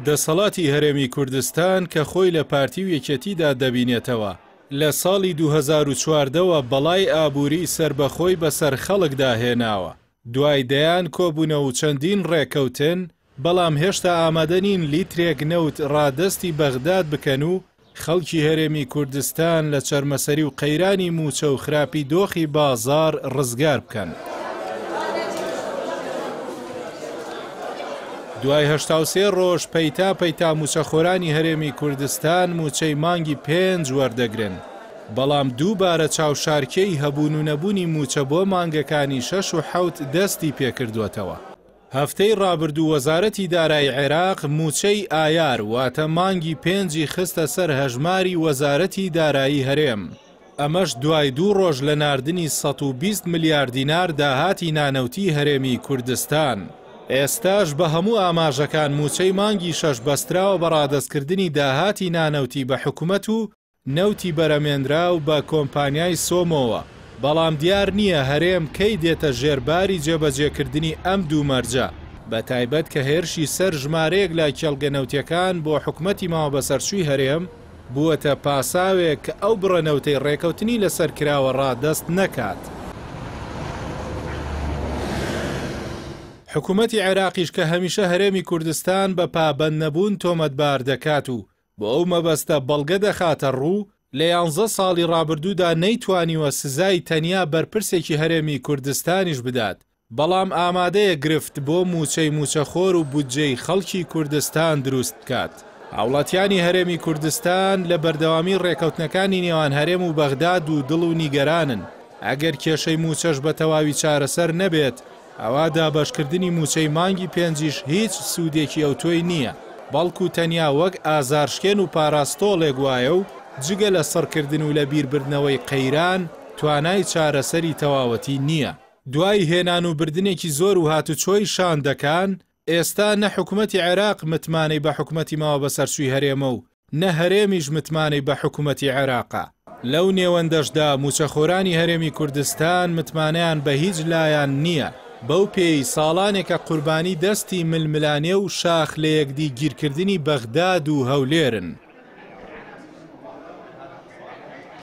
دەسەڵاتی هەرێمی کوردستان کە خۆی لە پارتی و یەکێتیدا دەبینێتەوە لە ساڵی 2014ەوە بەڵای ئابووری سربەخۆی بەسەر خەڵکدا هێناوە. دوای دەیان کۆبوونە و چەندین ڕێکەوتن، بەڵام هێشتا ئامادە نین لیترێک نەوت ڕادەستی بەغداد بکەن و خەڵکی هەرێمی کوردستان لە چەرمەسەری و قەیرانی موچە و خراپی دۆخی بازار ڕزگار بکەن. دوای 83 ڕۆژ پەیتا موچەخۆرانی هەرێمی کوردستان موچەی مانگی 5 وەردەگرن، بەڵام دووبارە چاوشارکەی هەبوون و نەبوونی موچە بۆ مانگەکانی 6 و 7 دەستی پێکردووەتەوە. هەفتەی ڕابردوو وەزارەتی دارایی عێراق موچەی ئایار واتە مانگی 5 خستە سەر هەژماری وەزارەتی دارایی هەرێم. ئەمەش دوای 2 ڕۆژ لە ناردنی 120 ملیار دینار داهاتی نانەوتی هەرێمی کوردستان. ئێستاش بە هەموو ئاماژەکان موچەی مانگی 6 بەستراوە بە ڕادەستکردنی داهاتی نانەوتی بە حکوومەت و نەوتی بەرەمێنرا و بە کۆمپانیای سۆمۆوە، بەڵام دیار نییە هەرێم کەی دێتە ژێرباری جێبەجێکردنی ئەم دوو مەرجە، بە تایبەت کە هێرشی سەر ژمارەیەک لە کێڵگەنەوتیەکان بۆ حکوومەتی ماوە بەسەرچووی هەرێم بووەتە پاساوێک کە ئەو بڕەنەوتەی ڕێکەوتنی لەسەر کراوە ڕادەست نەکات. حکوومەتی عێراقیش کە هەمیشە هەرێمی کوردستان بە پابەند نەبوون تۆمەتبار دەکات و بۆ ئەو مەبەستە بەڵگە دەخاتە ڕوو، لە 11 ساڵی ڕابردوودا نەیتوانیوە سزای تەنیا بەرپرسێکی هەرێمی کوردستانیش بدات، بەڵام ئامادەیە گرفت بۆ موچەی موچەخۆر و بودجەی خەڵکی کوردستان دروست بکات. هاوڵاتیانی هەرێمی کوردستان لە بەردەوامی ڕێکەوتنەکانی نێوان هەرێم و بەغداد و دڵ و نیگەرانن. ئەگەر کێشەی موچەش بە تەواوی چارەسەر نەبێت، ئەوا دابەشکردنی موچەی مانگی 5 هیچ سوودێکی ئەوتۆی نییە، بەڵکو تەنیا وەک ئازارشکێن و پاراستۆڵێک وایە و جگە لە سڕکردن و لە بیربردنەوەی قەیران توانای چارەسەری تەواوەتی نییە. دوای هێنان و بردنێکی زۆر و هاتوچۆی شاندەکان، ئێستا نە حکوومەتی عێراق متمانەی بە حکوومەتی ماوە بەسەرچووی هەرێمە و نە هەرێمیش متمانەی بە حکوومەتی عێراقە. لەو نێوەندەشدا موچەخۆرانی هەرێمی کوردستان متمانەیان بە هیچ لایەن نییە. بەو پێی ساڵانێکە قوربانی دەستی ململانێ و شاخ لە یەکدی گیرکردنی بەغداد و هەولێرن.